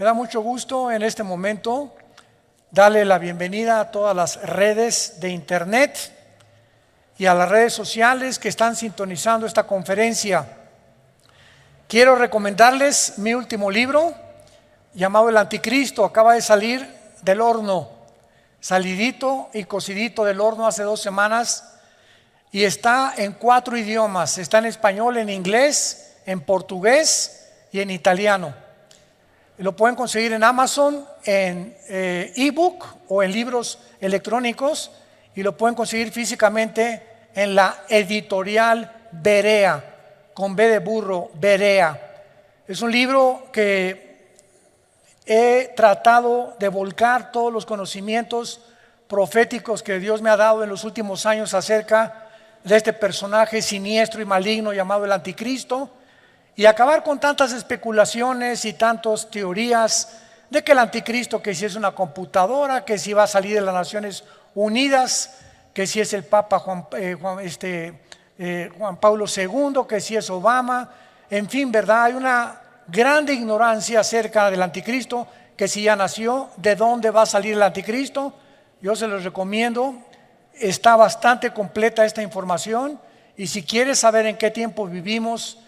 da mucho gusto en este momento darle la bienvenida a todas las redes de internet y a las redes sociales que están sintonizando esta conferencia. Quiero recomendarles mi último libro llamado El Anticristo. Acaba de salir del horno, salidito y cocidito del horno hace 2 semanas, y está en 4 idiomas. Está en español, en inglés, en portugués y en italiano. Lo pueden conseguir en Amazon, en ebook o en libros electrónicos, y lo pueden conseguir físicamente en la editorial Berea, con B de burro, Berea. Es un libro que he tratado de volcar todos los conocimientos proféticos que Dios me ha dado en los últimos años acerca de este personaje siniestro y maligno llamado el Anticristo, y acabar con tantas especulaciones y tantas teorías de que el Anticristo, que si es una computadora, que si va a salir de las Naciones Unidas, que si es el Papa Juan Pablo II, que si es Obama, en fin, ¿verdad? Hay una grande ignorancia acerca del Anticristo, que si ya nació, de dónde va a salir el Anticristo. Yo se los recomiendo, está bastante completa esta información, y si quieres saber en qué tiempo vivimos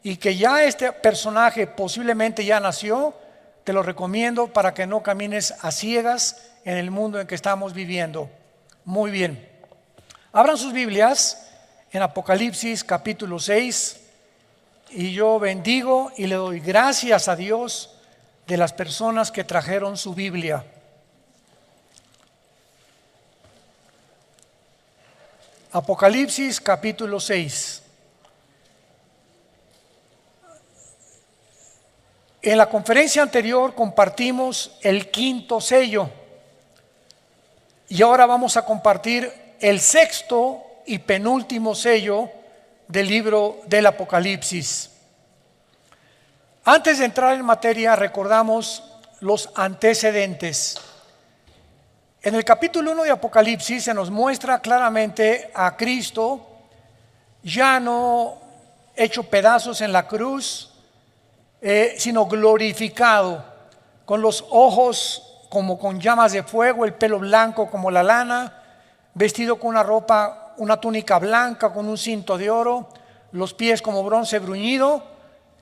y que ya este personaje posiblemente ya nació, te lo recomiendo para que no camines a ciegas en el mundo en que estamos viviendo. Muy bien, abran sus Biblias en Apocalipsis capítulo 6, y yo bendigo y le doy gracias a Dios de las personas que trajeron su Biblia. Apocalipsis capítulo 6. En la conferencia anterior compartimos el 5º sello, y ahora vamos a compartir el 6º y penúltimo sello del libro del Apocalipsis. Antes de entrar en materia, recordamos los antecedentes. En el capítulo 1 de Apocalipsis se nos muestra claramente a Cristo ya no hecho pedazos en la cruz, sino glorificado, con los ojos como con llamas de fuego, el pelo blanco como la lana, vestido con una ropa, una túnica blanca con un cinto de oro, los pies como bronce bruñido,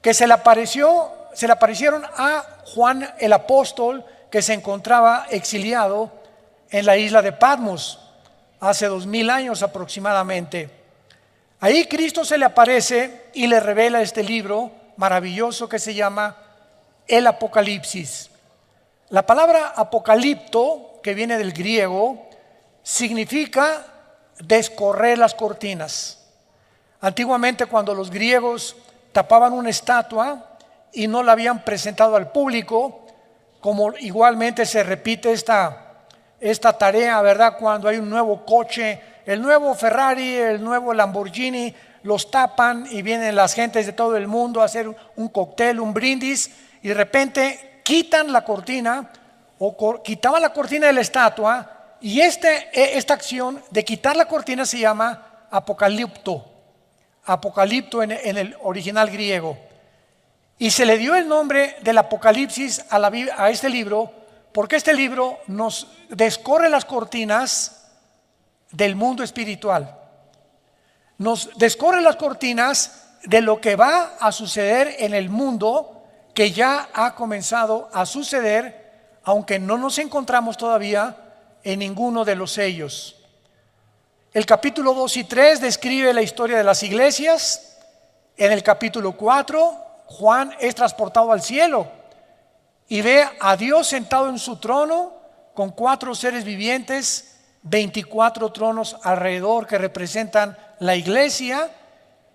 que se le aparecieron a Juan el apóstol, que se encontraba exiliado en la isla de Patmos hace 2000 años aproximadamente. Ahí Cristo se le aparece y le revela este libro maravilloso que se llama el Apocalipsis. La palabra apocalipto, que viene del griego, significa descorrer las cortinas. Antiguamente, cuando los griegos tapaban una estatua y no la habían presentado al público, como igualmente se repite esta tarea, ¿verdad? Cuando hay un nuevo coche, el nuevo Ferrari, el nuevo Lamborghini, los tapan y vienen las gentes de todo el mundo a hacer un cóctel, un brindis, y de repente quitan la cortina o quitaban la cortina de la estatua, y esta acción de quitar la cortina se llama apocalipto en el original griego, y se le dio el nombre del Apocalipsis a este libro porque este libro nos descorre las cortinas del mundo espiritual. Nos descorre las cortinas de lo que va a suceder en el mundo, que ya ha comenzado a suceder, aunque no nos encontramos todavía en ninguno de los sellos. El capítulo 2 y 3 describe la historia de las iglesias. En el capítulo 4, Juan es transportado al cielo y ve a Dios sentado en su trono con 4 seres vivientes, 24 tronos alrededor que representan la iglesia,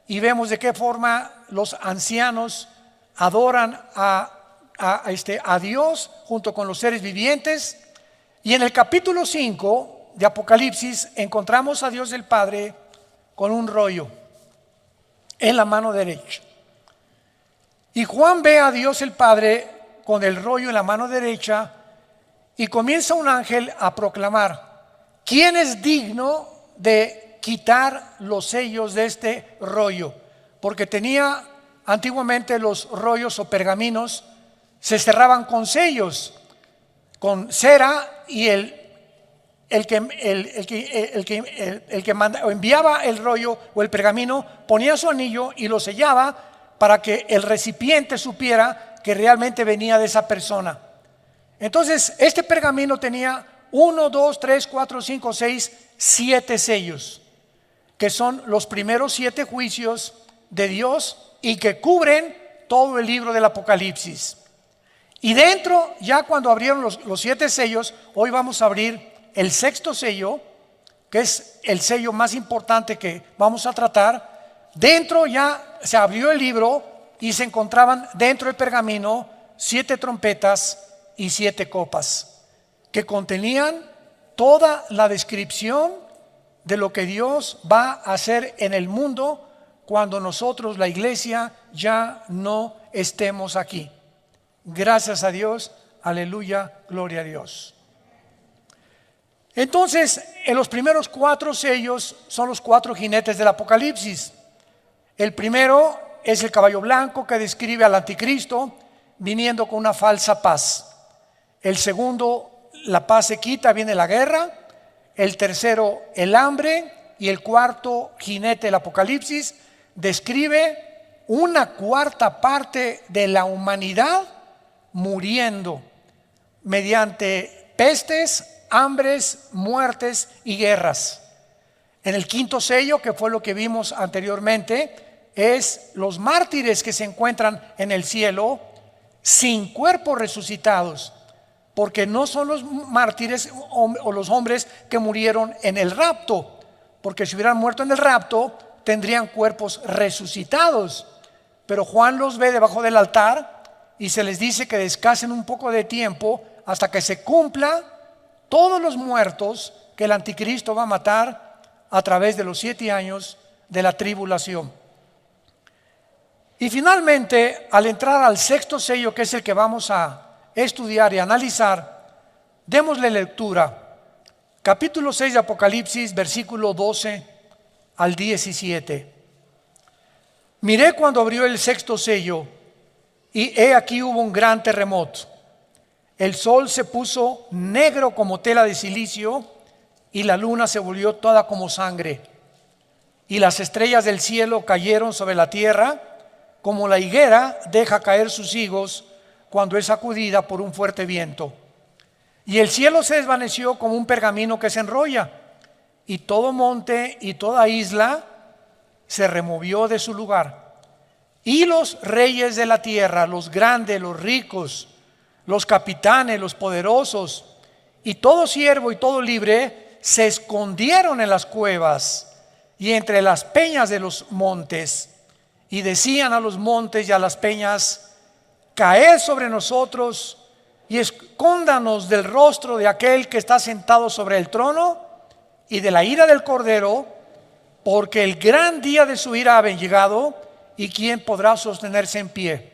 y vemos de qué forma los ancianos adoran a Dios junto con los seres vivientes. Y en el capítulo 5 de Apocalipsis encontramos a Dios el Padre con un rollo en la mano derecha, y Juan ve a Dios el Padre con el rollo en la mano derecha, y comienza un ángel a proclamar: ¿quién es digno de quitar los sellos de este rollo? Porque tenía antiguamente los rollos o pergaminos se cerraban con sellos, con cera, y el que enviaba el rollo o el pergamino ponía su anillo y lo sellaba para que el recipiente supiera que realmente venía de esa persona. Entonces este pergamino tenía 1, 2, 3, 4, 5, 6, 7 sellos, que son los primeros 7 juicios de Dios y que cubren todo el libro del Apocalipsis. Y dentro, ya cuando abrieron los 7 sellos, hoy vamos a abrir el 6º sello, que es el sello más importante que vamos a tratar. Dentro ya se abrió el libro y se encontraban dentro del pergamino 7 trompetas y 7 copas, que contenían toda la descripción de lo que Dios va a hacer en el mundo cuando nosotros, la iglesia, ya no estemos aquí. Gracias a Dios, aleluya, gloria a Dios. Entonces, en los primeros 4 sellos son los 4 jinetes del Apocalipsis. El primero es el caballo blanco, que describe al anticristo viniendo con una falsa paz. El segundo, la paz se quita, viene la guerra. El tercero, el hambre. Y el cuarto jinete del Apocalipsis describe una cuarta parte de la humanidad muriendo mediante pestes, hambres, muertes y guerras. En el 5º sello, que fue lo que vimos anteriormente, es los mártires que se encuentran en el cielo sin cuerpos resucitados, porque no son los mártires o los hombres que murieron en el rapto, porque si hubieran muerto en el rapto tendrían cuerpos resucitados. Pero Juan los ve debajo del altar y se les dice que descansen un poco de tiempo hasta que se cumpla todos los muertos que el anticristo va a matar a través de los 7 años de la tribulación. Y finalmente, al entrar al 6º sello, que es el que vamos a estudiar y analizar, démosle lectura. Capítulo 6 de Apocalipsis, versículo 12 al 17. Miré cuando abrió el 6º sello, y he aquí hubo un gran terremoto. El sol se puso negro como tela de silicio, y la luna se volvió toda como sangre. Y las estrellas del cielo cayeron sobre la tierra, como la higuera deja caer sus higos cuando es sacudida por un fuerte viento. Y el cielo se desvaneció como un pergamino que se enrolla, y todo monte y toda isla se removió de su lugar. Y los reyes de la tierra, los grandes, los ricos, los capitanes, los poderosos, y todo siervo y todo libre, se escondieron en las cuevas y entre las peñas de los montes, y decían a los montes y a las peñas: caed sobre nosotros y escóndanos del rostro de aquel que está sentado sobre el trono y de la ira del Cordero, porque el gran día de su ira ha llegado, y quién podrá sostenerse en pie.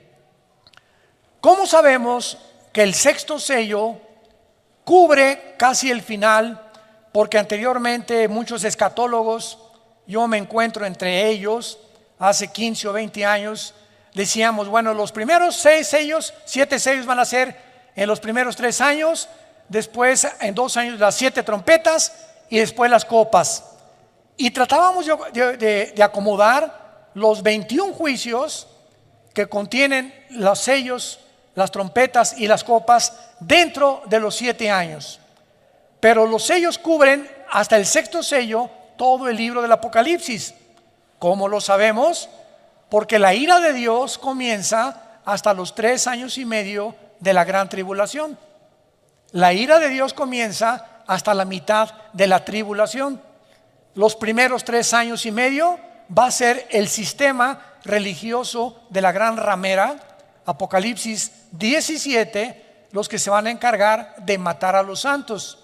¿Cómo sabemos que el 6º sello cubre casi el final? Porque anteriormente muchos escatólogos, yo me encuentro entre ellos, hace 15 o 20 años, decíamos, bueno, los primeros 6 sellos, 7 sellos van a ser en los primeros 3 años, después en 2 años las 7 trompetas y después las copas. Y tratábamos de acomodar los 21 juicios que contienen los sellos, las trompetas y las copas dentro de los 7 años. Pero los sellos cubren hasta el 6º sello todo el libro del Apocalipsis. ¿Cómo lo sabemos? Porque la ira de Dios comienza hasta los 3 años y medio de la gran tribulación. La ira de Dios comienza hasta la mitad de la tribulación. Los primeros 3 años y medio va a ser el sistema religioso de la gran ramera, Apocalipsis 17, los que se van a encargar de matar a los santos.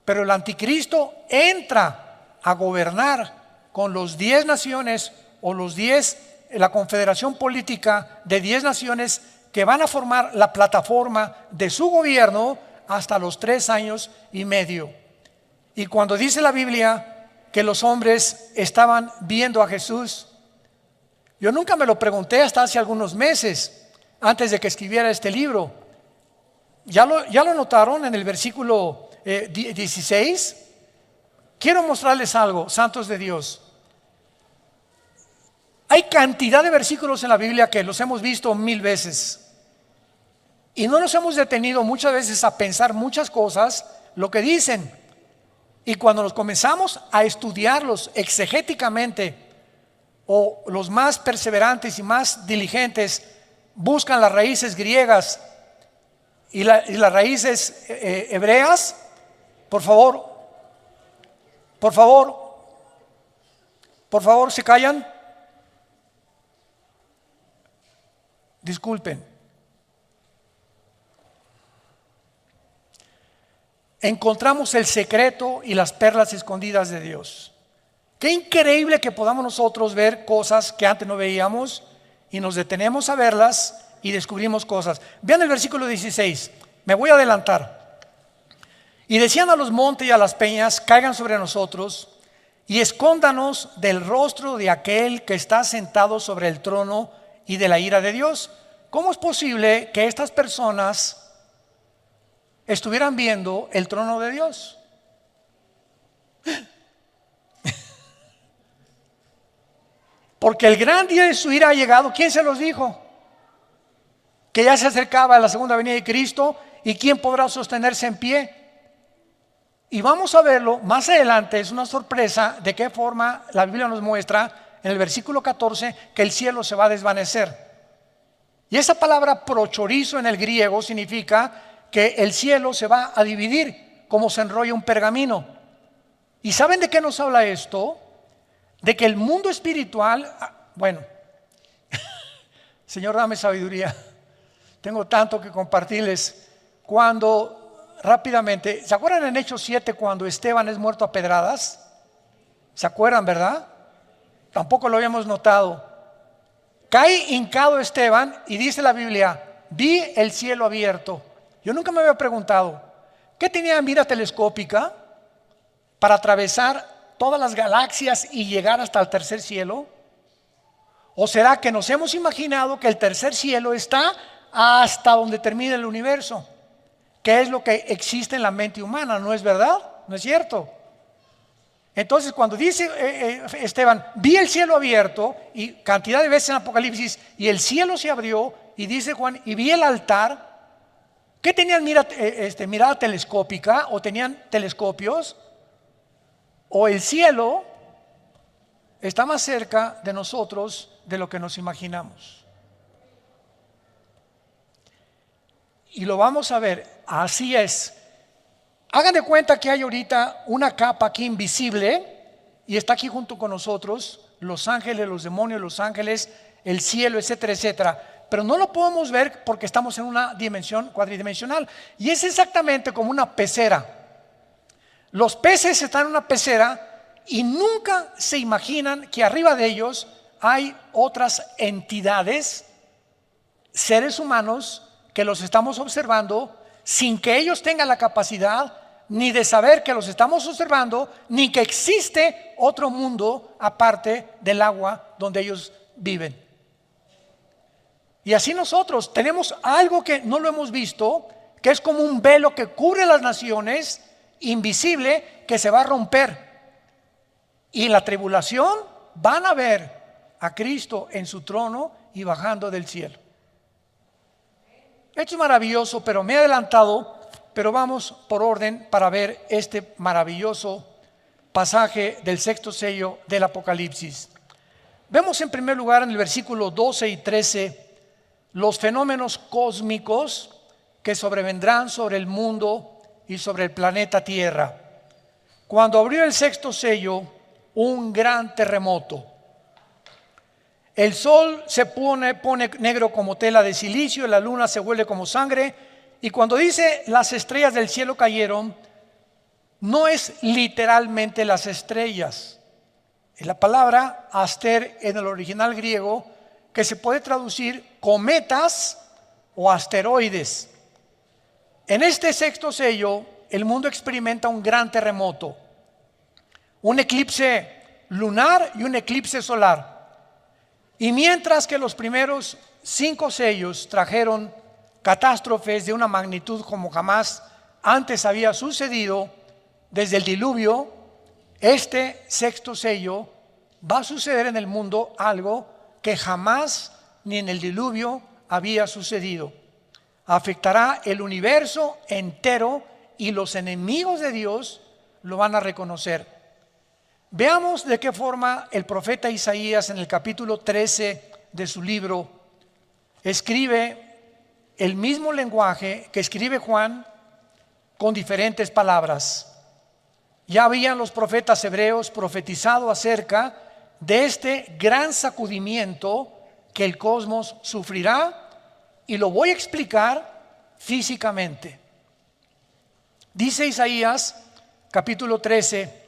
Pero el anticristo entra a gobernar con los 10 naciones o la confederación política de 10 naciones que van a formar la plataforma de su gobierno hasta los 3 años y medio. Y cuando dice la Biblia que los hombres estaban viendo a Jesús, yo nunca me lo pregunté hasta hace algunos meses, antes de que escribiera este libro. ya lo notaron en el versículo 16. Quiero mostrarles algo, santos de Dios. Hay cantidad de versículos en la Biblia que los hemos visto 1000 veces y no nos hemos detenido muchas veces a pensar muchas cosas, lo que dicen. Y cuando nos comenzamos a estudiarlos exegéticamente, o los más perseverantes y más diligentes buscan las raíces griegas y las raíces hebreas, por favor, ¿se callan? Disculpen. Encontramos el secreto y las perlas escondidas de Dios. Qué increíble que podamos nosotros ver cosas que antes no veíamos y nos detenemos a verlas y descubrimos cosas. Vean el versículo 16, me voy a adelantar. Y decían a los montes y a las peñas, caigan sobre nosotros y escóndanos del rostro de aquel que está sentado sobre el trono y de la ira de Dios. ¿Cómo es posible que estas personas estuvieran viendo el trono de Dios? Porque el gran día de su ira ha llegado. ¿Quién se los dijo? Que ya se acercaba la segunda venida de Cristo. ¿Y quién podrá sostenerse en pie? Y vamos a verlo más adelante. Es una sorpresa de qué forma la Biblia nos muestra en el versículo 14 que el cielo se va a desvanecer. Y esa palabra prochorizo en el griego significa que el cielo se va a dividir como se enrolla un pergamino. ¿Y saben de qué nos habla esto? De que el mundo espiritual, bueno, Señor, dame sabiduría. Tengo tanto que compartirles. Cuando rápidamente, ¿se acuerdan en Hechos 7 cuando Esteban es muerto a pedradas? ¿Se acuerdan, verdad? Tampoco lo habíamos notado. Cae hincado Esteban y dice la Biblia, vi el cielo abierto. Yo nunca me había preguntado, ¿qué tenía mira telescópica para atravesar todas las galaxias y llegar hasta el tercer cielo? ¿O será que nos hemos imaginado que el tercer cielo está hasta donde termina el universo? Que es lo que existe en la mente humana, ¿no es verdad? ¿No es cierto? Entonces cuando dice Esteban, vi el cielo abierto, y cantidad de veces en Apocalipsis, y el cielo se abrió, y dice Juan, y vi el altar. ¿Qué tenían mirada telescópica o tenían telescopios? O el cielo está más cerca de nosotros de lo que nos imaginamos. Y lo vamos a ver, así es. Hagan de cuenta que hay ahorita una capa aquí invisible y está aquí junto con nosotros, los ángeles, los demonios, los ángeles, el cielo, etcétera, etcétera. Pero no lo podemos ver porque estamos en una dimensión cuadridimensional. Y es exactamente como una pecera. Los peces están en una pecera y nunca se imaginan que arriba de ellos hay otras entidades, seres humanos, que los estamos observando sin que ellos tengan la capacidad ni de saber que los estamos observando, ni que existe otro mundo aparte del agua donde ellos viven. Y así nosotros tenemos algo que no lo hemos visto, que es como un velo que cubre las naciones, invisible, que se va a romper. Y en la tribulación van a ver a Cristo en su trono y bajando del cielo. Esto es maravilloso, pero me he adelantado, pero vamos por orden para ver este maravilloso pasaje del sexto sello del Apocalipsis. Vemos en primer lugar en el versículo 12 y 13 los fenómenos cósmicos que sobrevendrán sobre el mundo y sobre el planeta Tierra. Cuando abrió el sexto sello, un gran terremoto. El sol se pone negro como tela de silicio, la luna se vuelve como sangre, y cuando dice las estrellas del cielo cayeron, no es literalmente las estrellas. Es la palabra aster en el original griego, que se puede traducir cometas o asteroides. En este sexto sello, el mundo experimenta un gran terremoto, un eclipse lunar y un eclipse solar. Y mientras que los primeros 5 sellos trajeron catástrofes de una magnitud como jamás antes había sucedido desde el diluvio. Este sexto sello va a suceder en el mundo algo que jamás ni en el diluvio había sucedido. Afectará el universo entero y los enemigos de Dios lo van a reconocer. Veamos de qué forma el profeta Isaías en el capítulo 13 de su libro escribe el mismo lenguaje que escribe Juan con diferentes palabras. Ya habían los profetas hebreos profetizado acerca de este gran sacudimiento que el cosmos sufrirá, y lo voy a explicar físicamente. Dice Isaías capítulo 13,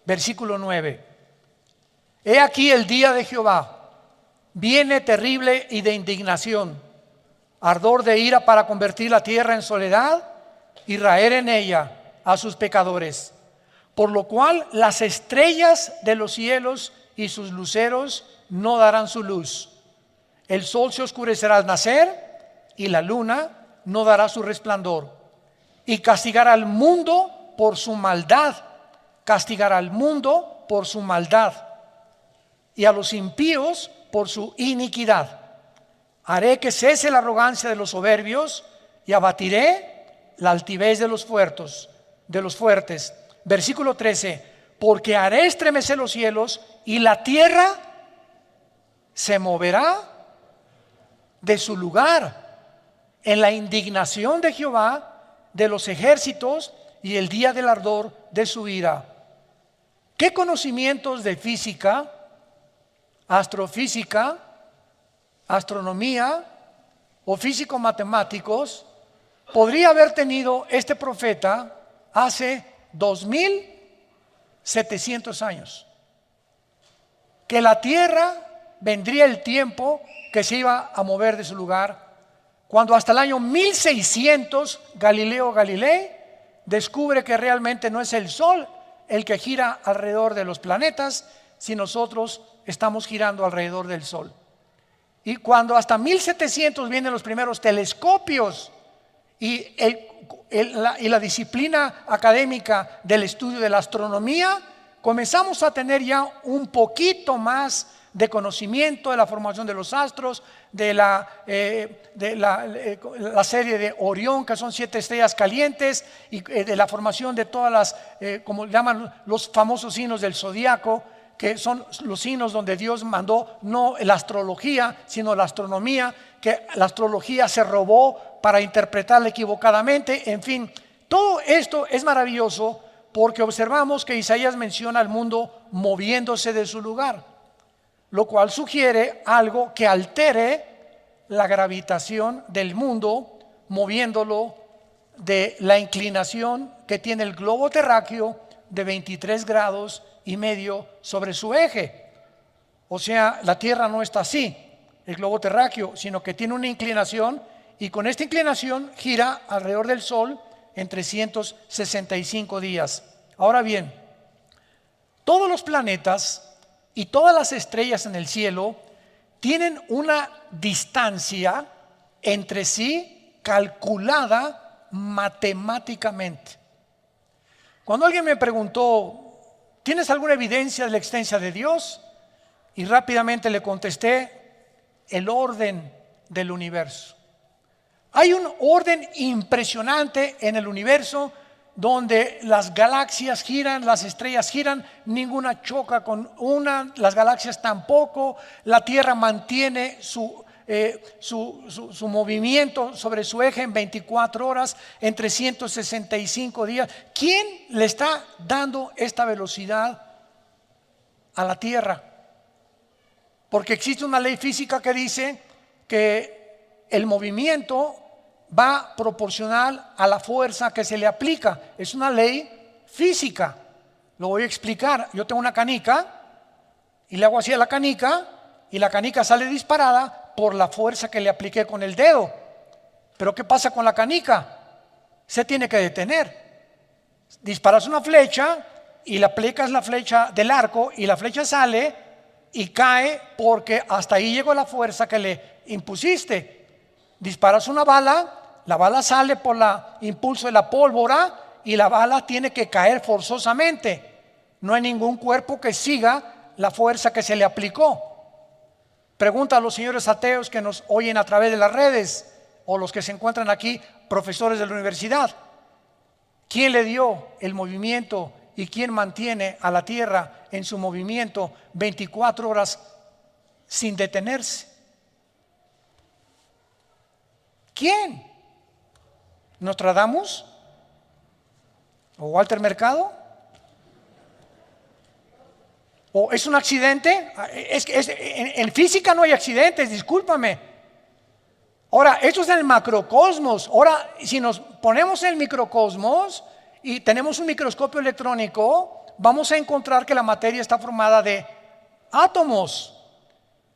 versículo 9: He aquí el día de Jehová, viene terrible y de indignación, ardor de ira para convertir la tierra en soledad y raer en ella a sus pecadores. Por lo cual las estrellas de los cielos y sus luceros no darán su luz. El sol se oscurecerá al nacer y la luna no dará su resplandor. Y castigará al mundo por su maldad. Castigará al mundo por su maldad y a los impíos por su iniquidad. Haré que cese la arrogancia de los soberbios y abatiré la altivez de los fuertes. Versículo 13: Porque haré estremecer los cielos y la tierra se moverá de su lugar en la indignación de Jehová de los ejércitos y el día del ardor de su ira. ¿Qué conocimientos de física, astrofísica, astronomía o físico-matemáticos podría haber tenido este profeta hace 2700 años? Que la tierra vendría el tiempo que se iba a mover de su lugar, cuando hasta el año 1600 Galileo Galilei descubre que realmente no es el sol el que gira alrededor de los planetas, si nosotros estamos girando alrededor del sol. Y cuando hasta 1700 vienen los primeros telescopios y la disciplina académica del estudio de la astronomía, comenzamos a tener ya un poquito más de conocimiento de la formación de los astros, de la serie de Orión, que son 7 estrellas calientes, y de la formación de todas las, como llaman los famosos signos del zodiaco, que son los signos donde Dios mandó no la astrología, sino la astronomía, que la astrología se robó para interpretarla equivocadamente. En fin, todo esto es maravilloso porque observamos que Isaías menciona al mundo moviéndose de su lugar, lo cual sugiere algo que altere la gravitación del mundo, moviéndolo de la inclinación que tiene el globo terráqueo de 23 grados y medio sobre su eje. O sea, la Tierra no está así, el globo terráqueo, sino que tiene una inclinación, y con esta inclinación gira alrededor del Sol en 365 días. Ahora bien, todos los planetas y todas las estrellas en el cielo tienen una distancia entre sí calculada matemáticamente. Cuando alguien me preguntó, ¿tienes alguna evidencia de la existencia de Dios? Y rápidamente le contesté, el orden del universo. Hay un orden impresionante en el universo donde las galaxias giran, las estrellas giran, ninguna choca con una, las galaxias tampoco, la Tierra mantiene su movimiento sobre su eje en 24 horas, en 365 días. ¿Quién le está dando esta velocidad a la Tierra? Porque existe una ley física que dice que el movimiento va proporcional a la fuerza que se le aplica. Es una ley física. Lo voy a explicar. Yo tengo una canica y le hago así a la canica y la canica sale disparada por la fuerza que le apliqué con el dedo. Pero ¿qué pasa con la canica? Se tiene que detener. Disparas una flecha y le aplicas la flecha del arco y la flecha sale y cae porque hasta ahí llegó la fuerza que le impusiste. Disparas una bala, la bala sale por el impulso de la pólvora y la bala tiene que caer forzosamente. No hay ningún cuerpo que siga la fuerza que se le aplicó. Pregunta a los señores ateos que nos oyen a través de las redes o los que se encuentran aquí, profesores de la universidad. ¿Quién le dio el movimiento y quién mantiene a la Tierra en su movimiento 24 horas sin detenerse? ¿Quién? ¿Nostradamus? ¿O Walter Mercado? ¿O es un accidente? En física no hay accidentes, discúlpame. Ahora, esto es en el macrocosmos. Ahora, si nos ponemos en el microcosmos y tenemos un microscopio electrónico, vamos a encontrar que la materia está formada de átomos.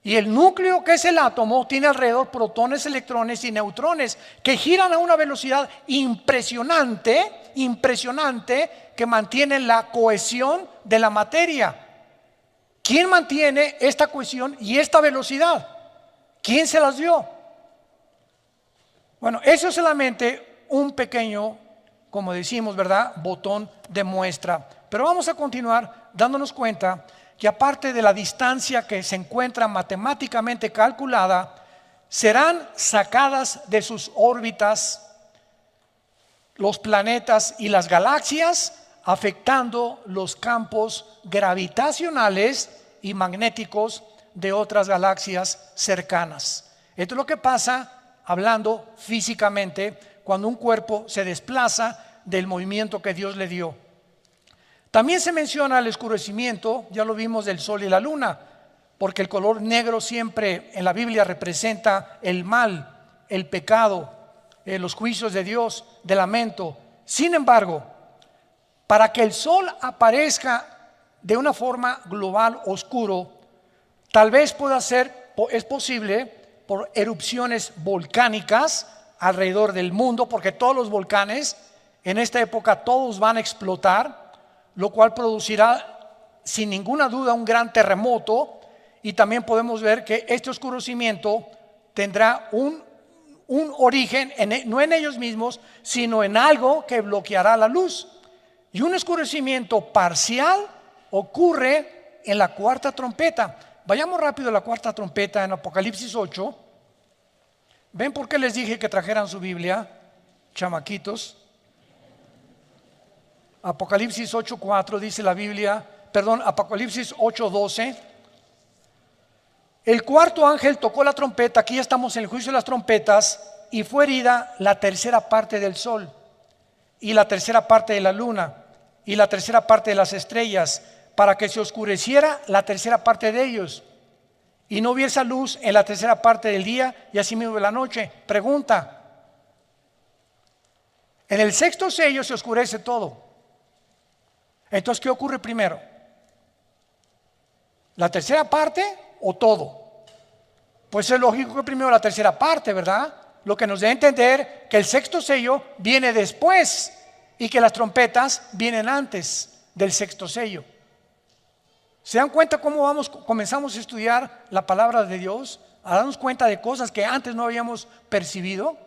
Y el núcleo, que es el átomo, tiene alrededor protones, electrones y neutrones que giran a una velocidad impresionante, que mantienen la cohesión de la materia. ¿Quién mantiene esta cohesión y esta velocidad? ¿Quién se las dio? Bueno, eso es solamente un pequeño, como decimos, ¿verdad?, botón de muestra. Pero vamos a continuar dándonos cuenta que aparte de la distancia que se encuentra matemáticamente calculada, serán sacadas de sus órbitas los planetas y las galaxias, afectando los campos gravitacionales y magnéticos de otras galaxias cercanas. Esto es lo que pasa, hablando físicamente, cuando un cuerpo se desplaza del movimiento que Dios le dio. También se menciona el oscurecimiento, ya lo vimos, del sol y la luna, porque el color negro siempre en la Biblia representa el mal, el pecado, los juicios de Dios, de lamento. Sin embargo, para que el sol aparezca de una forma global oscuro, tal vez pueda ser, es posible, por erupciones volcánicas alrededor del mundo, porque todos los volcanes en esta época todos van a explotar, lo cual producirá sin ninguna duda un gran terremoto. Y también podemos ver que este oscurecimiento tendrá un origen no en ellos mismos, sino en algo que bloqueará la luz. Y un oscurecimiento parcial ocurre en la cuarta trompeta. Vayamos rápido a la cuarta trompeta en Apocalipsis 8. ¿Ven por qué les dije que trajeran su Biblia, chamaquitos? Apocalipsis 8:4 dice la Biblia, Apocalipsis 8:12. El cuarto ángel tocó la trompeta, aquí ya estamos en el juicio de las trompetas, y fue herida la tercera parte del sol, y la tercera parte de la luna, y la tercera parte de las estrellas, para que se oscureciera la tercera parte de ellos, y no hubiese luz en la tercera parte del día, y asimismo de la noche. Pregunta: en el sexto sello se oscurece todo. Entonces, ¿qué ocurre primero? ¿La tercera parte o todo? Pues es lógico que primero la tercera parte, ¿verdad? Lo que nos da a entender que el sexto sello viene después y que las trompetas vienen antes del sexto sello. ¿Se dan cuenta cómo comenzamos a estudiar la palabra de Dios? A darnos cuenta de cosas que antes no habíamos percibido.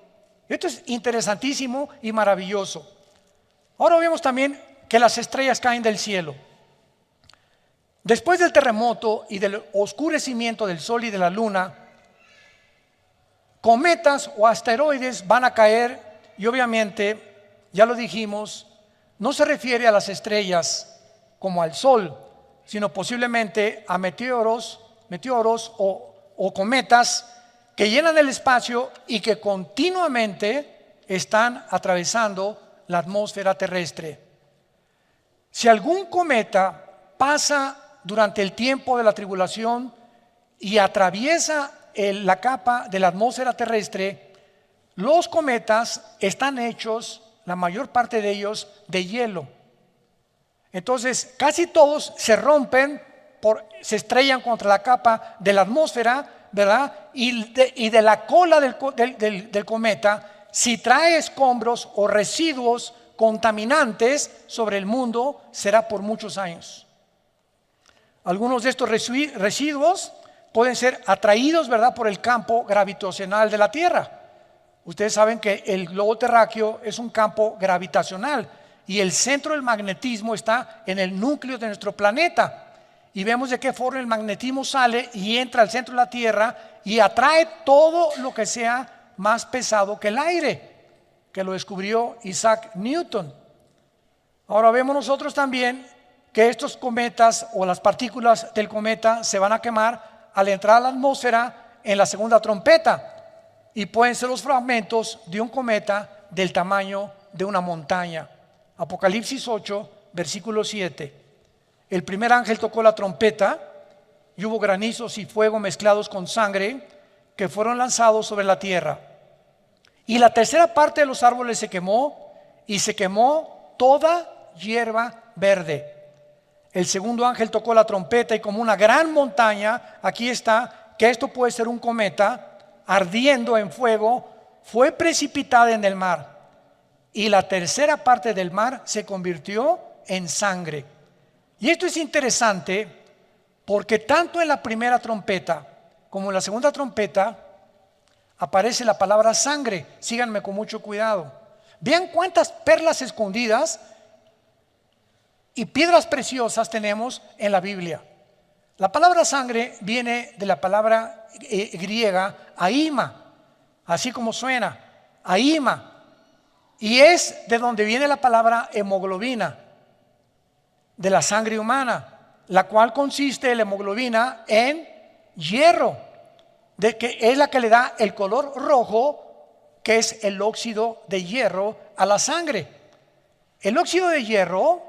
Esto es interesantísimo y maravilloso. Ahora vemos también que las estrellas caen del cielo. Después del terremoto y del oscurecimiento del sol y de la luna, cometas o asteroides van a caer, y obviamente, ya lo dijimos, no se refiere a las estrellas como al sol, sino posiblemente a meteoros o cometas que llenan el espacio y que continuamente están atravesando la atmósfera terrestre. Si algún cometa pasa durante el tiempo de la tribulación y atraviesa la capa de la atmósfera terrestre, los cometas están hechos, la mayor parte de ellos, de hielo. Entonces, casi todos se rompen, se estrellan contra la capa de la atmósfera, ¿verdad? Y de la cola del cometa, si trae escombros o residuos contaminantes sobre el mundo, será por muchos años. Algunos de estos residuos pueden ser atraídos, ¿verdad?, por el campo gravitacional de la Tierra. Ustedes saben que el globo terráqueo es un campo gravitacional y el centro del magnetismo está en el núcleo de nuestro planeta. Y vemos de qué forma el magnetismo sale y entra al centro de la Tierra y atrae todo lo que sea más pesado que el aire, que lo descubrió Isaac Newton. Ahora vemos nosotros también que estos cometas o las partículas del cometa se van a quemar al entrar a la atmósfera en la segunda trompeta y pueden ser los fragmentos de un cometa del tamaño de una montaña. Apocalipsis 8, versículo 7. El primer ángel tocó la trompeta y hubo granizos y fuego mezclados con sangre que fueron lanzados sobre la tierra. Y la tercera parte de los árboles se quemó y se quemó toda hierba verde. El segundo ángel tocó la trompeta y como una gran montaña, aquí está, que esto puede ser un cometa, ardiendo en fuego, fue precipitada en el mar. Y la tercera parte del mar se convirtió en sangre. Y esto es interesante porque tanto en la primera trompeta como en la segunda trompeta aparece la palabra sangre. Síganme con mucho cuidado. Vean cuántas perlas escondidas y piedras preciosas tenemos en la Biblia. La palabra sangre viene de la palabra griega aima, así como suena, aima, y es de donde viene la palabra hemoglobina, de la sangre humana, la cual consiste la hemoglobina en hierro, de que es la que le da el color rojo, que es el óxido de hierro a la sangre. El óxido de hierro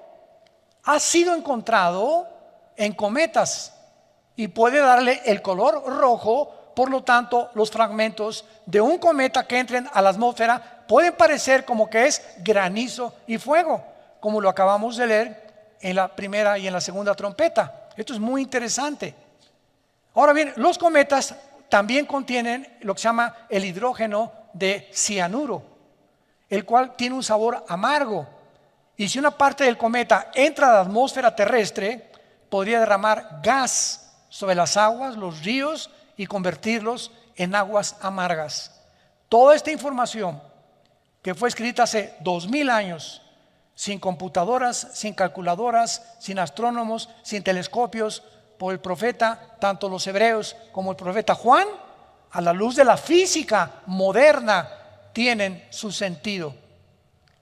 ha sido encontrado en cometas y puede darle el color rojo. Por lo tanto, los fragmentos de un cometa que entren a la atmósfera pueden parecer como que es granizo y fuego, como lo acabamos de leer en la primera y en la segunda trompeta. Esto es muy interesante. Ahora bien, los cometas también contienen lo que se llama el hidrógeno de cianuro, el cual tiene un sabor amargo. Y si una parte del cometa entra a la atmósfera terrestre, podría derramar gas sobre las aguas, los ríos, y convertirlos en aguas amargas. Toda esta información que fue escrita hace 2000 años, sin computadoras, sin calculadoras, sin astrónomos, sin telescopios, por el profeta, tanto los hebreos como el profeta Juan, a la luz de la física moderna, tienen su sentido.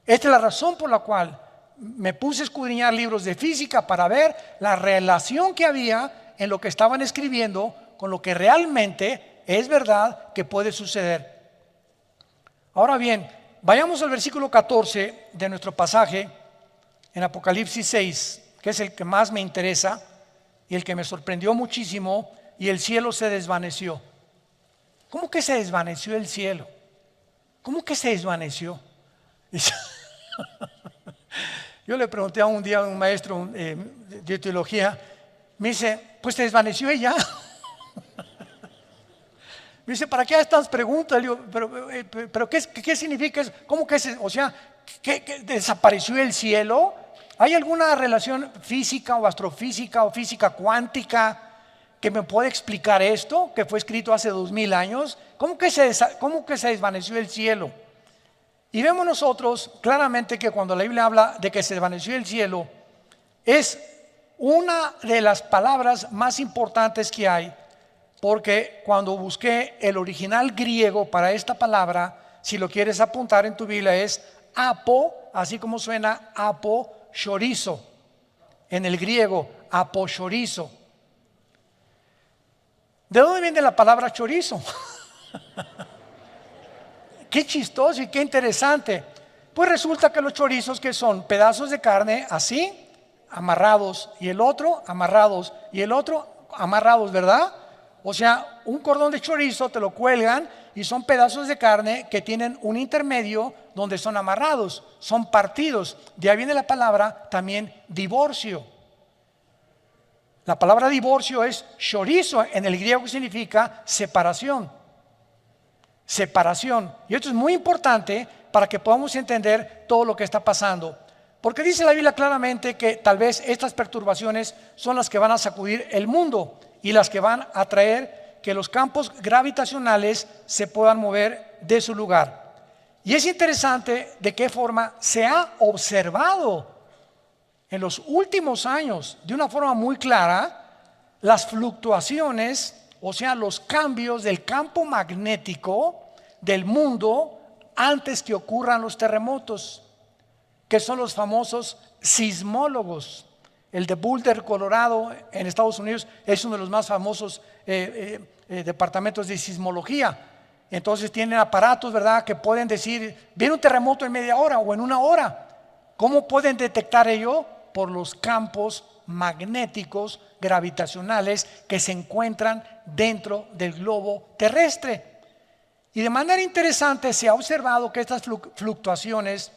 Esta es la razón por la cual me puse a escudriñar libros de física para ver la relación que había en lo que estaban escribiendo con lo que realmente es verdad que puede suceder. Ahora bien, vayamos al versículo 14 de nuestro pasaje en Apocalipsis 6, que es el que más me interesa y el que me sorprendió muchísimo. Y el cielo se desvaneció. ¿Cómo que se desvaneció el cielo? ¿Cómo que se desvaneció? Yo le pregunté a un día a un maestro de teología, me dice, pues se desvaneció ella. Me dice, ¿para qué estas preguntas? Le digo, pero ¿qué significa eso? ¿Cómo que ¿qué desapareció el cielo? ¿Hay alguna relación física o astrofísica o física cuántica que me puede explicar esto, que fue escrito hace 2000 años? ¿Cómo que se desvaneció el cielo? Y vemos nosotros claramente que cuando la Biblia habla de que se desvaneció el cielo, es una de las palabras más importantes que hay, porque cuando busqué el original griego para esta palabra, si lo quieres apuntar en tu Biblia, es apo, así como suena aposhorizo, en el griego aposhorizo. ¿De dónde viene la palabra chorizo? Qué chistoso y qué interesante. Pues resulta que los chorizos, que son pedazos de carne así, amarrados, y el otro amarrados, y el otro amarrados, ¿verdad? O sea, un cordón de chorizo te lo cuelgan y son pedazos de carne que tienen un intermedio donde son amarrados, son partidos. De ahí viene la palabra también divorcio. La palabra divorcio es chorizo, en el griego significa separación. Separación. Y esto es muy importante para que podamos entender todo lo que está pasando. Porque dice la Biblia claramente que tal vez estas perturbaciones son las que van a sacudir el mundo y las que van a traer que los campos gravitacionales se puedan mover de su lugar. Y es interesante de qué forma se ha observado en los últimos años de una forma muy clara las fluctuaciones, o sea, los cambios del campo magnético del mundo antes que ocurran los terremotos, que son los famosos sismólogos. El de Boulder, Colorado, en Estados Unidos, es uno de los más famosos departamentos de sismología. Entonces tienen aparatos, ¿verdad?, que pueden decir, viene un terremoto en media hora o en una hora. ¿Cómo pueden detectar ello? Por los campos magnéticos gravitacionales que se encuentran dentro del globo terrestre. Y de manera interesante se ha observado que estas fluctuaciones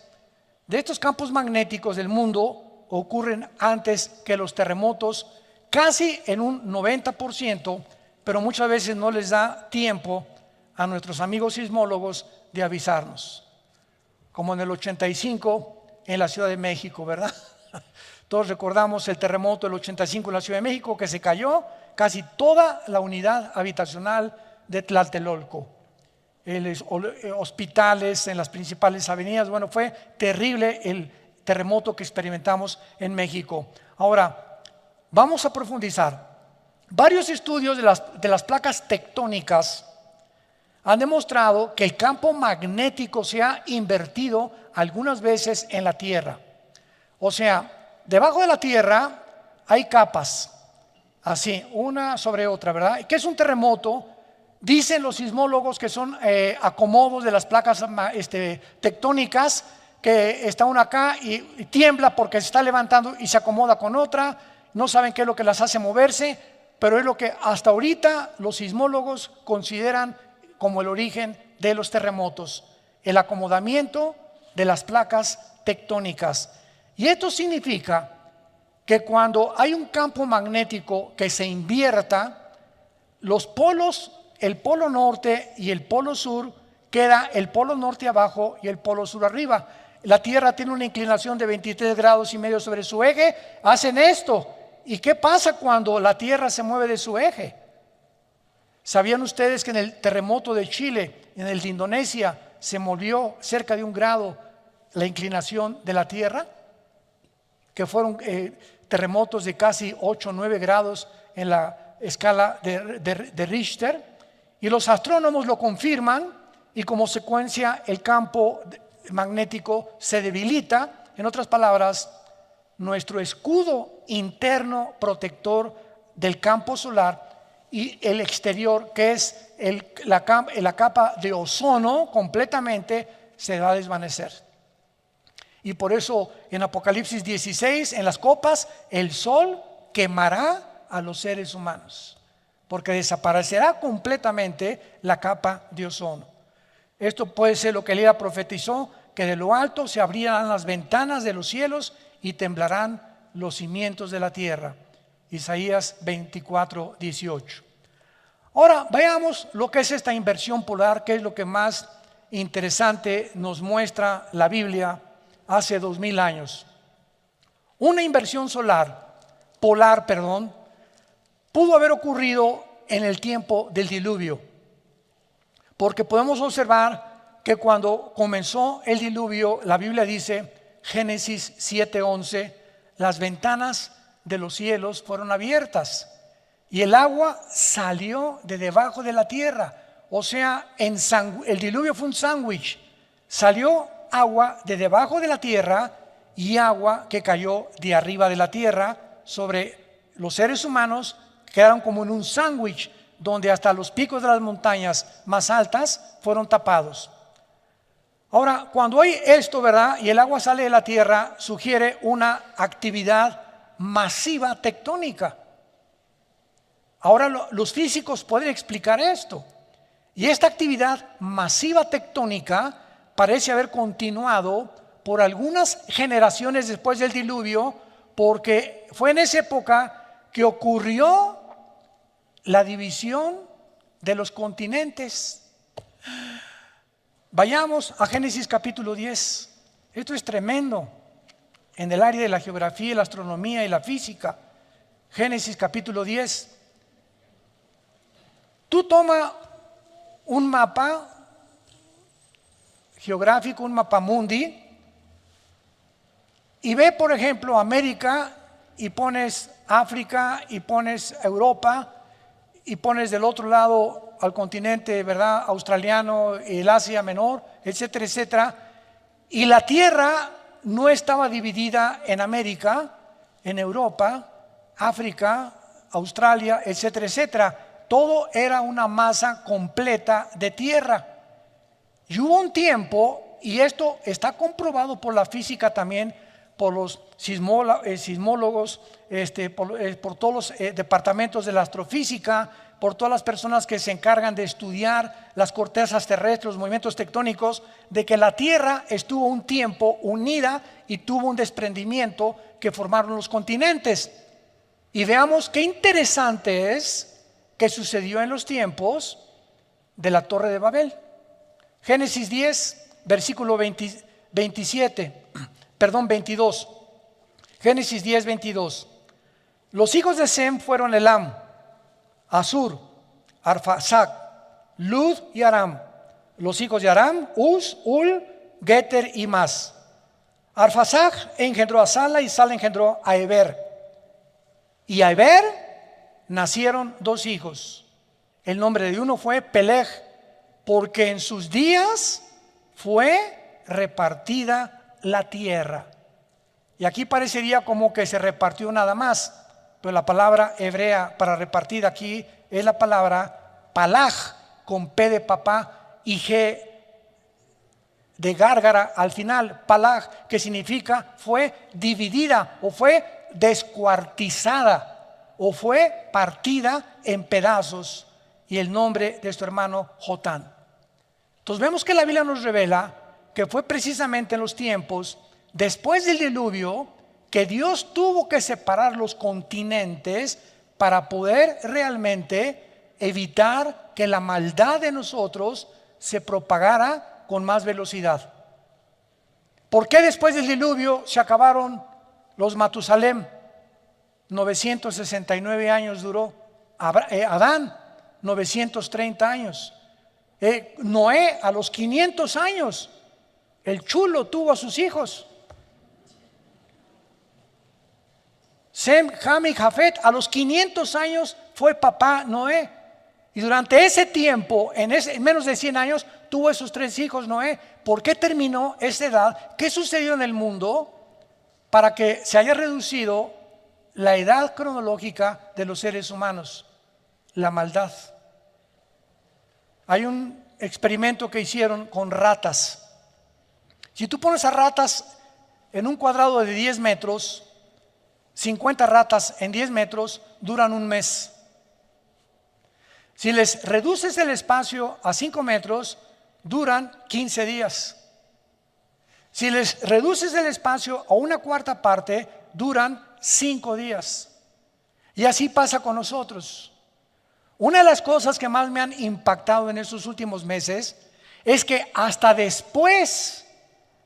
de estos campos magnéticos del mundo ocurren antes que los terremotos, casi en un 90%, pero muchas veces no les da tiempo a nuestros amigos sismólogos de avisarnos, como en el 85 en la Ciudad de México, ¿verdad? Todos recordamos el terremoto del 85 en la Ciudad de México, que se cayó casi toda la unidad habitacional de Tlatelolco, hospitales en las principales avenidas. Bueno, fue terrible el terremoto que experimentamos en México. Ahora, vamos a profundizar. Varios estudios de las placas tectónicas han demostrado que el campo magnético se ha invertido algunas veces en la Tierra. O sea, debajo de la Tierra hay capas, así, una sobre otra, ¿verdad? ¿Qué es un terremoto? Dicen los sismólogos que son acomodos de las placas tectónicas, que está una acá y tiembla porque se está levantando y se acomoda con otra. No saben qué es lo que las hace moverse, pero es lo que hasta ahorita los sismólogos consideran como el origen de los terremotos, el acomodamiento de las placas tectónicas. Y esto significa que cuando hay un campo magnético que se invierta, los polos, el polo norte y el polo sur, queda el polo norte abajo y el polo sur arriba. La Tierra tiene una inclinación de 23 grados y medio sobre su eje, hacen esto. ¿Y qué pasa cuando la Tierra se mueve de su eje? ¿Sabían ustedes que en el terremoto de Chile, en el de Indonesia, se movió cerca de 1 grado la inclinación de la Tierra? Que fueron terremotos de casi 8 o 9 grados en la escala de Richter. Y los astrónomos lo confirman y como consecuencia el campo magnético se debilita. En otras palabras, nuestro escudo interno protector del campo solar y el exterior, que es la capa de ozono, completamente se va a desvanecer. Y por eso en Apocalipsis 16, en las copas, el sol quemará a los seres humanos, porque desaparecerá completamente la capa de ozono. Esto puede ser lo que Elías profetizó, que de lo alto se abrirán las ventanas de los cielos y temblarán los cimientos de la tierra. Isaías 24, 18. Ahora veamos lo que es esta inversión polar, que es lo que más interesante nos muestra la Biblia hace 2000 años. Una inversión polar, pudo haber ocurrido en el tiempo del diluvio, porque podemos observar que cuando comenzó el diluvio, la Biblia dice, Génesis 7:11, las ventanas de los cielos fueron abiertas y el agua salió de debajo de la tierra. O sea, el diluvio fue un sándwich. Salió agua de debajo de la tierra y agua que cayó de arriba de la tierra sobre los seres humanos. Quedaron como en un sándwich donde hasta los picos de las montañas más altas fueron tapados. Ahora, cuando hay esto, ¿verdad?, y el agua sale de la tierra, sugiere una actividad masiva tectónica. Ahora los físicos pueden explicar esto. Y esta actividad masiva tectónica parece haber continuado por algunas generaciones después del diluvio, porque fue en esa época que ocurrió la división de los continentes. Vayamos a Génesis capítulo 10. Esto es tremendo en el área de la geografía, la astronomía y la física. Génesis capítulo 10. Tú toma un mapa geográfico, un mapamundi, y ve, por ejemplo, América, y pones África, y pones Europa, y pones del otro lado al continente, ¿verdad?, australiano, el Asia Menor, etcétera, etcétera, y la Tierra no estaba dividida en América, en Europa, África, Australia, etcétera, etcétera. Todo era una masa completa de tierra. Y hubo un tiempo, y esto está comprobado por la física también, por los sismólogos, por todos los departamentos de la astrofísica, por todas las personas que se encargan de estudiar las cortezas terrestres, los movimientos tectónicos, de que la Tierra estuvo un tiempo unida y tuvo un desprendimiento que formaron los continentes. Y veamos qué interesante es que sucedió en los tiempos de la Torre de Babel. Génesis 10, versículo 22. Génesis 10, 22. Los hijos de Sem fueron Elam, Asur, Arfaxad, Lud y Aram. Los hijos de Aram, Uz, Ul, Geter y Mas. Arfaxad engendró a Sala y Sala engendró a Eber. Y a Eber nacieron dos hijos. El nombre de uno fue Peleg, porque en sus días fue repartida la tierra. Y aquí parecería como que se repartió nada más, pero la palabra hebrea para repartir aquí es la palabra palag, con P de papá y G de gárgara al final. Palag, que significa fue dividida o fue descuartizada o fue partida en pedazos, y el nombre de su hermano Jotán. Entonces vemos que la Biblia nos revela que fue precisamente en los tiempos después del diluvio que Dios tuvo que separar los continentes para poder realmente evitar que la maldad de nosotros se propagara con más velocidad. ¿Por qué después del diluvio se acabaron los Matusalem? 969 años duró. Adán, 930 años. Noé, a los 500 años, el chulo tuvo a sus hijos. Sem, Ham y Jafet, a los 500 años fue papá Noé. Y durante ese tiempo, en menos de 100 años, tuvo esos tres hijos Noé. ¿Por qué terminó esa edad? ¿Qué sucedió en el mundo para que se haya reducido la edad cronológica de los seres humanos? La maldad. Hay un experimento que hicieron con ratas. Si tú pones a ratas en un cuadrado de 10 metros, 50 ratas en 10 metros duran un mes. Si les reduces el espacio a 5 metros, duran 15 días. Si les reduces el espacio a una cuarta parte, duran 5 días. Y así pasa con nosotros. Una de las cosas que más me han impactado en estos últimos meses es que hasta después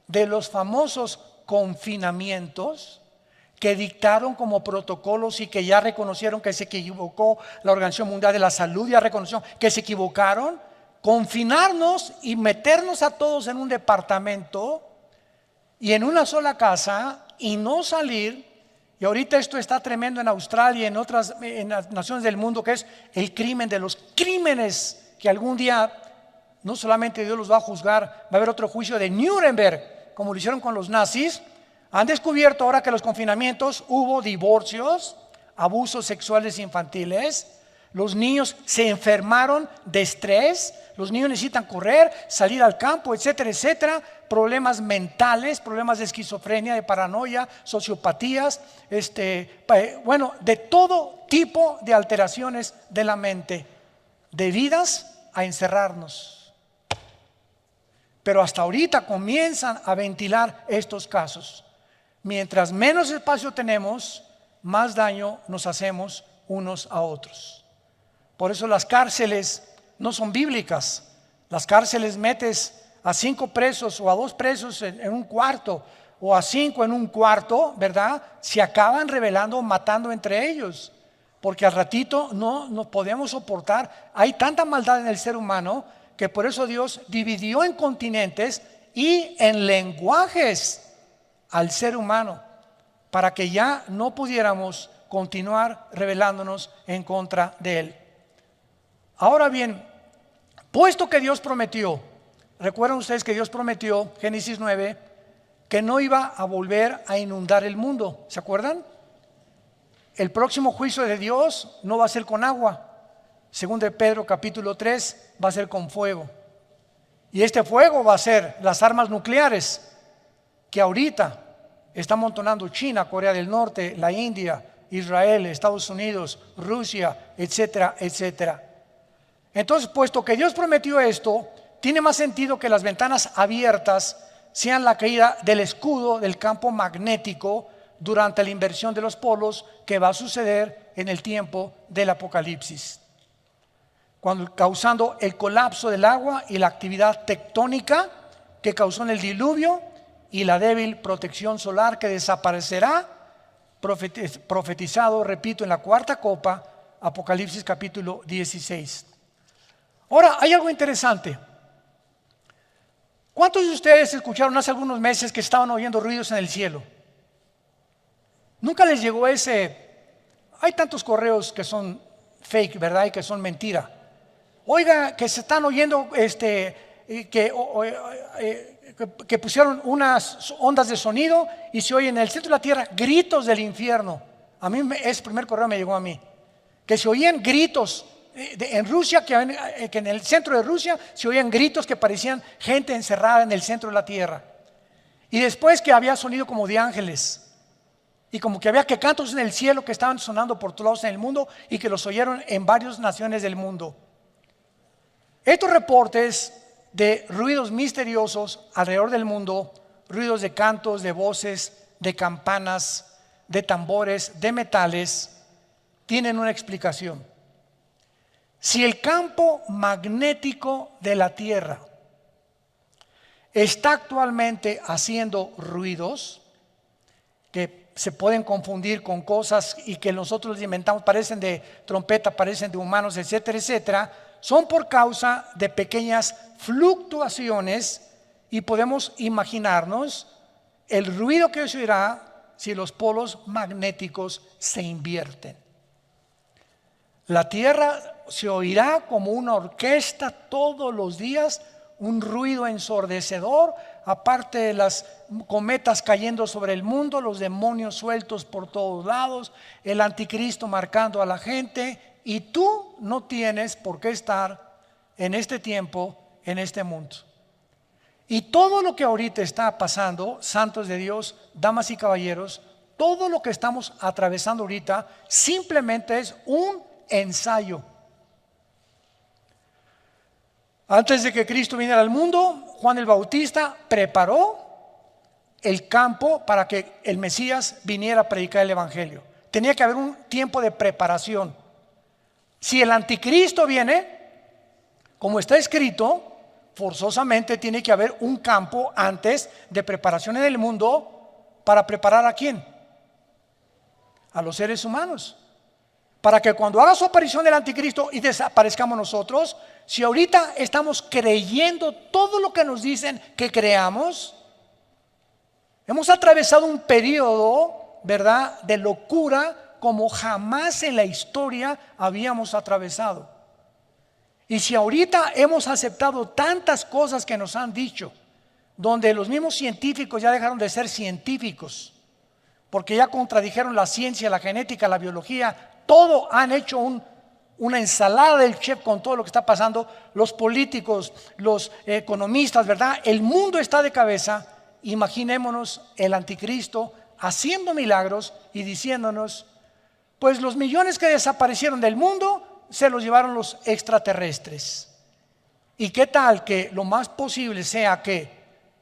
de los famosos confinamientos que dictaron como protocolos y que ya reconocieron que se equivocó la Organización Mundial de la Salud, ya reconoció que se equivocaron, confinarnos y meternos a todos en un departamento y en una sola casa y no salir. Y ahorita esto está tremendo en Australia y en las naciones del mundo, que es el crimen de los crímenes, que algún día no solamente Dios los va a juzgar, va a haber otro juicio de Nuremberg, como lo hicieron con los nazis. Han descubierto ahora que en los confinamientos hubo divorcios, abusos sexuales infantiles, los niños se enfermaron de estrés, los niños necesitan correr, salir al campo, etcétera, etcétera, problemas mentales, problemas de esquizofrenia, de paranoia, sociopatías, de todo tipo de alteraciones de la mente, debidas a encerrarnos. Pero hasta ahorita comienzan a ventilar estos casos. Mientras menos espacio tenemos, más daño nos hacemos unos a otros. Por eso las cárceles no son bíblicas. Las cárceles metes a 5 presos o a 2 presos en un cuarto, o a 5 en un cuarto, ¿verdad? Se acaban rebelando, matando entre ellos, porque al ratito no podemos soportar. Hay tanta maldad en el ser humano que por eso Dios dividió en continentes y en lenguajes al ser humano, para que ya no pudiéramos continuar rebelándonos en contra de Él. Ahora bien, puesto que Dios prometió, recuerdan ustedes que Dios prometió, Génesis 9, que no iba a volver a inundar el mundo, ¿se acuerdan? El próximo juicio de Dios no va a ser con agua, según de Pedro capítulo 3, va a ser con fuego. Y este fuego va a ser las armas nucleares que ahorita está amontonando China, Corea del Norte, la India, Israel, Estados Unidos, Rusia, etcétera, etcétera. Entonces, puesto que Dios prometió esto, tiene más sentido que las ventanas abiertas sean la caída del escudo del campo magnético durante la inversión de los polos que va a suceder en el tiempo del Apocalipsis, causando el colapso del agua y la actividad tectónica que causó en el diluvio y la débil protección solar que desaparecerá, profetizado, repito, en la cuarta copa, Apocalipsis capítulo 16. Ahora, hay algo interesante. ¿Cuántos de ustedes escucharon hace algunos meses que estaban oyendo ruidos en el cielo? Nunca les llegó ese. Hay tantos correos que son fake, ¿verdad? Y que son mentira. Oiga, que se están oyendo que pusieron unas ondas de sonido y se oye en el centro de la tierra gritos del infierno. A mí ese primer correo me llegó a mí, que se oían gritos en Rusia, que en el centro de Rusia se oían gritos que parecían gente encerrada en el centro de la tierra. Y después que había sonido como de ángeles, y como que había que cantos en el cielo que estaban sonando por todos lados en el mundo y que los oyeron en varias naciones del mundo. Estos reportes de ruidos misteriosos alrededor del mundo, ruidos de cantos, de voces, de campanas, de tambores, de metales, tienen una explicación. Si el campo magnético de la Tierra está actualmente haciendo ruidos que se pueden confundir con cosas y que nosotros les inventamos, parecen de trompeta, parecen de humanos, etcétera, etcétera, son por causa de pequeñas fluctuaciones y podemos imaginarnos el ruido que se oirá si los polos magnéticos se invierten. La Tierra se oirá como una orquesta todos los días, un ruido ensordecedor, aparte de las cometas cayendo sobre el mundo, los demonios sueltos por todos lados, el anticristo marcando a la gente, y tú no tienes por qué estar en este tiempo, en este mundo. Y todo lo que ahorita está pasando, santos de Dios, damas y caballeros, todo lo que estamos atravesando ahorita simplemente es un ensayo. Antes de que Cristo viniera al mundo, Juan el Bautista preparó el campo para que el Mesías viniera a predicar el Evangelio. Tenía que haber un tiempo de preparación. Si el anticristo viene, como está escrito, forzosamente tiene que haber un campo antes de preparación en el mundo para preparar ¿a quién? A los seres humanos. Para que cuando haga su aparición el anticristo y desaparezcamos nosotros, si ahorita estamos creyendo todo lo que nos dicen que creamos, hemos atravesado un periodo, ¿verdad?, de locura como jamás en la historia habíamos atravesado. Y si ahorita hemos aceptado tantas cosas que nos han dicho, donde los mismos científicos ya dejaron de ser científicos, porque ya contradijeron la ciencia, la genética, la biología, todo han hecho una ensalada del chef con todo lo que está pasando, los políticos, los economistas, ¿verdad? El mundo está de cabeza. Imaginémonos el anticristo haciendo milagros y diciéndonos, pues los millones que desaparecieron del mundo se los llevaron los extraterrestres. ¿Y qué tal que lo más posible sea que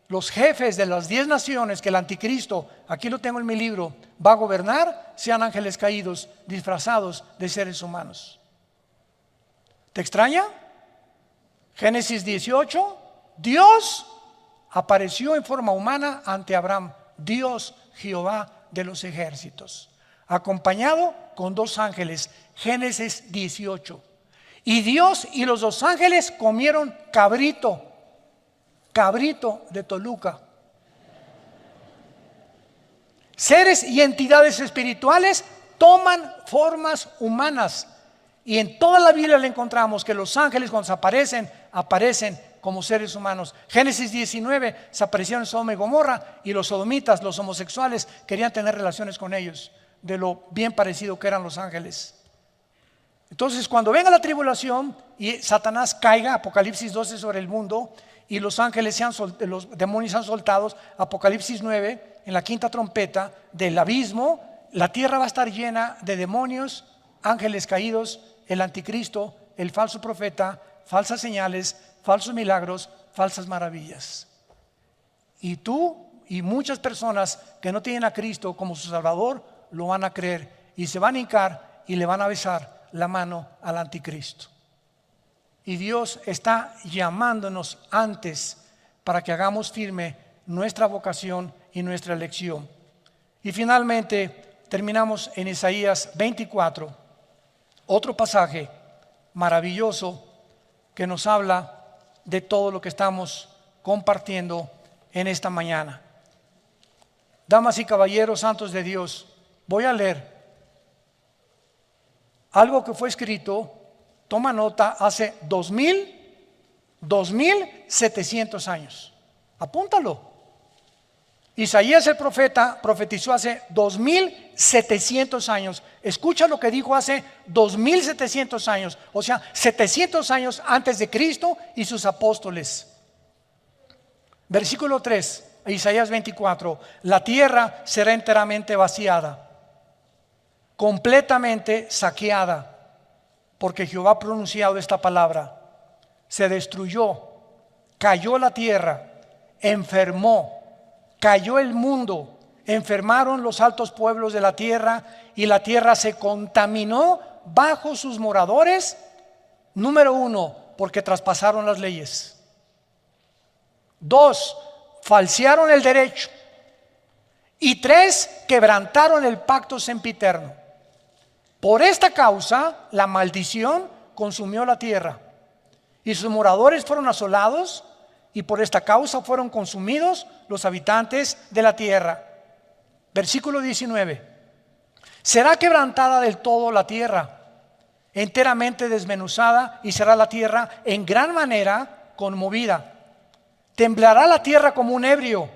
los jefes de las 10 naciones que el anticristo, aquí lo tengo en mi libro, va a gobernar, sean ángeles caídos disfrazados de seres humanos? ¿Te extraña? Génesis 18, Dios apareció en forma humana ante Abraham, Dios Jehová de los ejércitos, acompañado con 2 ángeles. Génesis 18. Y Dios y los 2 ángeles comieron cabrito cabrito de Toluca. Seres y entidades espirituales toman formas humanas. Y en toda la Biblia le encontramos que los ángeles cuando se aparecen como seres humanos. Génesis 19 se aparecieron en Sodoma y Gomorra, y los sodomitas, los homosexuales, querían tener relaciones con ellos, de lo bien parecido que eran los ángeles. Entonces, cuando venga la tribulación y Satanás caiga, Apocalipsis 12 sobre el mundo, y los ángeles los demonios sean soltados, Apocalipsis 9, en la quinta trompeta del abismo, la tierra va a estar llena de demonios, ángeles caídos, el anticristo, el falso profeta, falsas señales, falsos milagros, falsas maravillas. Y tú y muchas personas que no tienen a Cristo como su Salvador lo van a creer y se van a hincar y le van a besar la mano al anticristo. Y Dios está llamándonos antes para que hagamos firme nuestra vocación y nuestra elección. Y finalmente terminamos en Isaías 24, otro pasaje maravilloso que nos habla de todo lo que estamos compartiendo en esta mañana. Damas y caballeros santos de Dios, voy a leer algo que fue escrito, toma nota, hace 2700 años. Apúntalo. Isaías el profeta profetizó hace 2700 años. Escucha lo que dijo hace 2700 años, o sea, 700 años antes de Cristo y sus apóstoles. Versículo 3, Isaías 24: la tierra será enteramente vaciada, completamente saqueada, porque Jehová ha pronunciado esta palabra. Se destruyó, cayó la tierra, enfermó, cayó el mundo, enfermaron los altos pueblos de la tierra, y la tierra se contaminó bajo sus moradores. Número 1, porque traspasaron las leyes. 2, falsearon el derecho. Y 3, quebrantaron el pacto sempiterno. Por esta causa, la maldición consumió la tierra, y sus moradores fueron asolados, y por esta causa fueron consumidos los habitantes de la tierra. Versículo 19: será quebrantada del todo la tierra, enteramente desmenuzada, y será la tierra en gran manera conmovida. Temblará la tierra como un ebrio,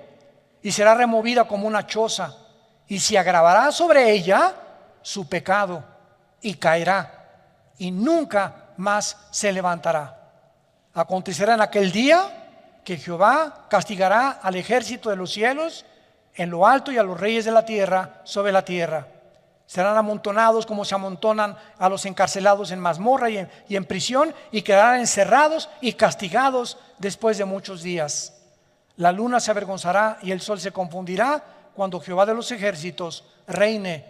y será removida como una choza, y se agravará sobre ella su pecado, y caerá, y nunca más se levantará. Acontecerá en aquel día que Jehová castigará al ejército de los cielos en lo alto, y a los reyes de la tierra sobre la tierra. Serán amontonados como se amontonan a los encarcelados en mazmorra y en prisión, y quedarán encerrados y castigados después de muchos días. La luna se avergonzará y el sol se confundirá cuando Jehová de los ejércitos reine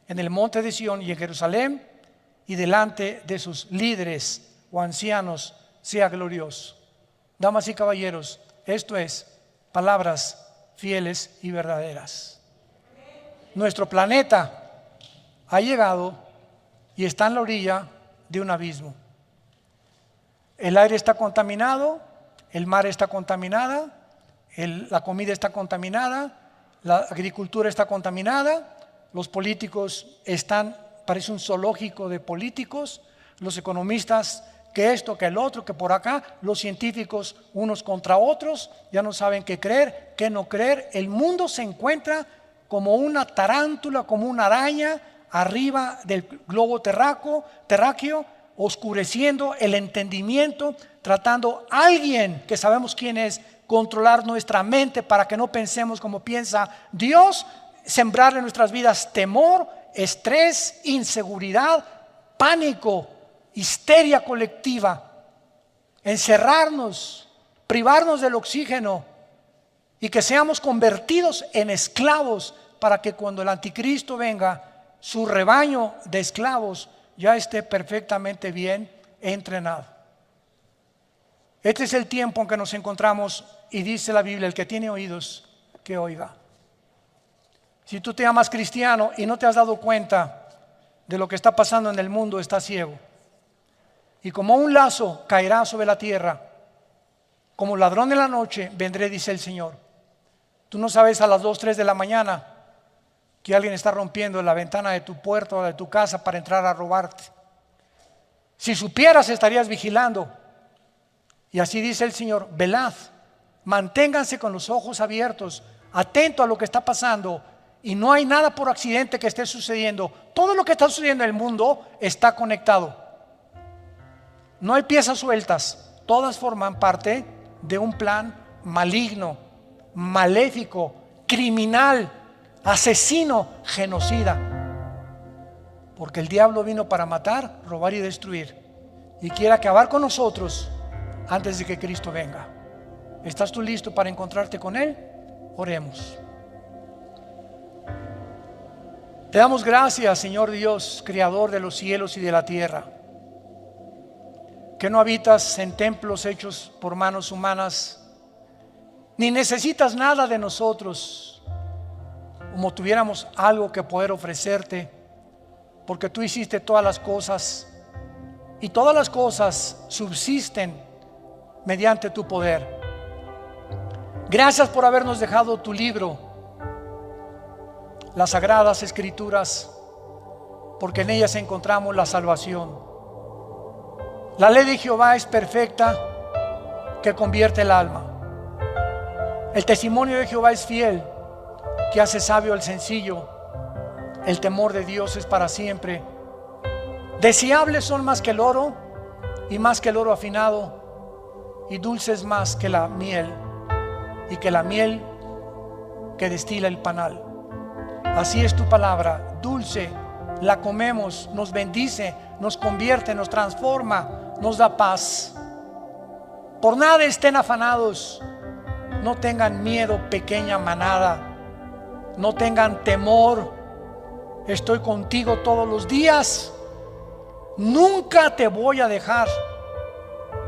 en el monte de Sión y en Jerusalén, y delante de sus líderes o ancianos sea glorioso. Damas y caballeros, esto es palabras fieles y verdaderas. Nuestro planeta ha llegado y está en la orilla de un abismo. El aire está contaminado, el mar está contaminada, la comida está contaminada, la agricultura está contaminada, los políticos están, parece un zoológico de políticos, los economistas que esto, que el otro, que por acá, los científicos unos contra otros, ya no saben qué creer, qué no creer. El mundo se encuentra como una tarántula, como una araña arriba del globo terráqueo, oscureciendo el entendimiento, tratando a alguien que sabemos quién es, controlar nuestra mente para que no pensemos como piensa Dios, sembrar en nuestras vidas temor, estrés, inseguridad, pánico, histeria colectiva, encerrarnos, privarnos del oxígeno, y que seamos convertidos en esclavos para que cuando el anticristo venga, su rebaño de esclavos ya esté perfectamente bien entrenado. Este es el tiempo en que nos encontramos, y dice la Biblia: el que tiene oídos, que oiga. Si tú te llamas cristiano y no te has dado cuenta de lo que está pasando en el mundo, estás ciego. Y como un lazo caerá sobre la tierra, como ladrón en la noche vendré, dice el Señor. Tú no sabes a las 2, 3 de la mañana que alguien está rompiendo la ventana de tu puerta o de tu casa para entrar a robarte. Si supieras, estarías vigilando. Y así dice el Señor: velad, manténganse con los ojos abiertos, atento a lo que está pasando. Y no hay nada por accidente que esté sucediendo. Todo lo que está sucediendo en el mundo está conectado. No hay piezas sueltas. Todas forman parte de un plan maligno, maléfico, criminal, asesino, genocida. Porque el diablo vino para matar, robar y destruir, y quiere acabar con nosotros antes de que Cristo venga. ¿Estás tú listo para encontrarte con Él? Oremos. Te damos gracias, Señor Dios, Creador de los cielos y de la tierra, que no habitas en templos hechos por manos humanas, ni necesitas nada de nosotros, como tuviéramos algo que poder ofrecerte, porque tú hiciste todas las cosas, y todas las cosas subsisten mediante tu poder. Gracias por habernos dejado tu libro, las Sagradas Escrituras, porque en ellas encontramos la salvación. La ley de Jehová es perfecta, que convierte el alma. El testimonio de Jehová es fiel, que hace sabio al sencillo. El temor de Dios es para siempre. Deseables son más que el oro, y más que el oro afinado, y dulces más que la miel, y que la miel que destila el panal. Así es tu palabra, dulce, la comemos, nos bendice, nos convierte, nos transforma, nos da paz. Por nada estén afanados, no tengan miedo, pequeña manada, no tengan temor. Estoy contigo todos los días, nunca te voy a dejar,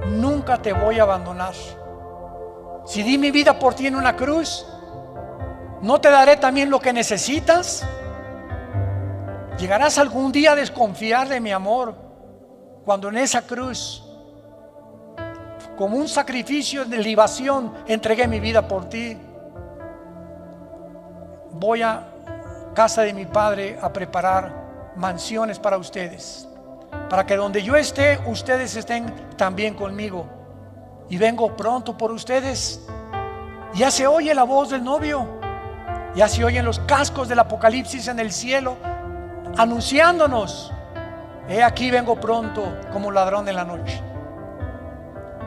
nunca te voy a abandonar. Si di mi vida por ti en una cruz, ¿no te daré también lo que necesitas? ¿Llegarás algún día a desconfiar de mi amor cuando en esa cruz, como un sacrificio de libación, entregué mi vida por ti? Voy a casa de mi Padre a preparar mansiones para ustedes, para que donde yo esté, ustedes estén también conmigo. Y vengo pronto por ustedes. Ya se oye la voz del novio, ya se oyen los cascos del Apocalipsis en el cielo anunciándonos: he aquí vengo pronto como ladrón en la noche.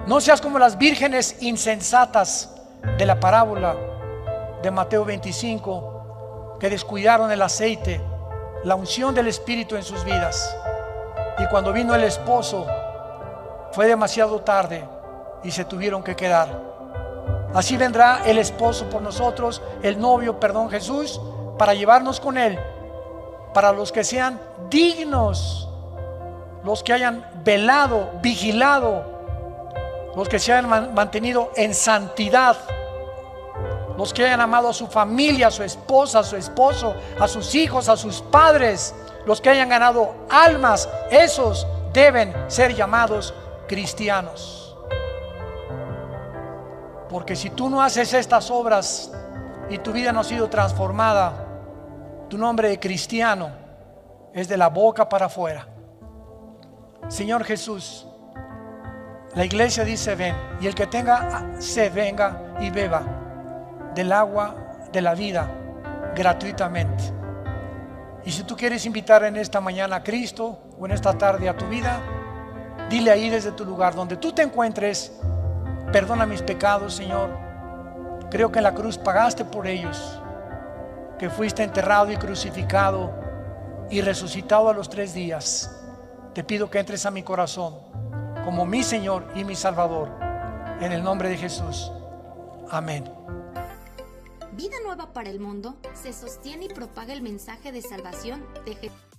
No seas como las vírgenes insensatas de la parábola de Mateo 25, que descuidaron el aceite, la unción del Espíritu en sus vidas, y cuando vino el esposo fue demasiado tarde y se tuvieron que quedar. Así vendrá el esposo por nosotros, el novio, Jesús, para llevarnos con Él, para los que sean dignos, los que hayan velado, vigilado, los que se hayan mantenido en santidad, los que hayan amado a su familia, a su esposa, a su esposo, a sus hijos, a sus padres, los que hayan ganado almas. Esos deben ser llamados cristianos. Porque si tú no haces estas obras y tu vida no ha sido transformada, tu nombre de cristiano es de la boca para afuera. Señor Jesús, la iglesia dice: ven, y el que tenga sed, venga y beba del agua de la vida gratuitamente. Y si tú quieres invitar en esta mañana a Cristo, o en esta tarde a tu vida, dile ahí desde tu lugar donde tú te encuentres: perdona mis pecados, Señor. Creo que en la cruz pagaste por ellos, que fuiste enterrado y crucificado y resucitado a los 3 días. Te pido que entres a mi corazón como mi Señor y mi Salvador, en el nombre de Jesús. Amén. Vida Nueva para el Mundo se sostiene y propaga el mensaje de salvación de Jesús.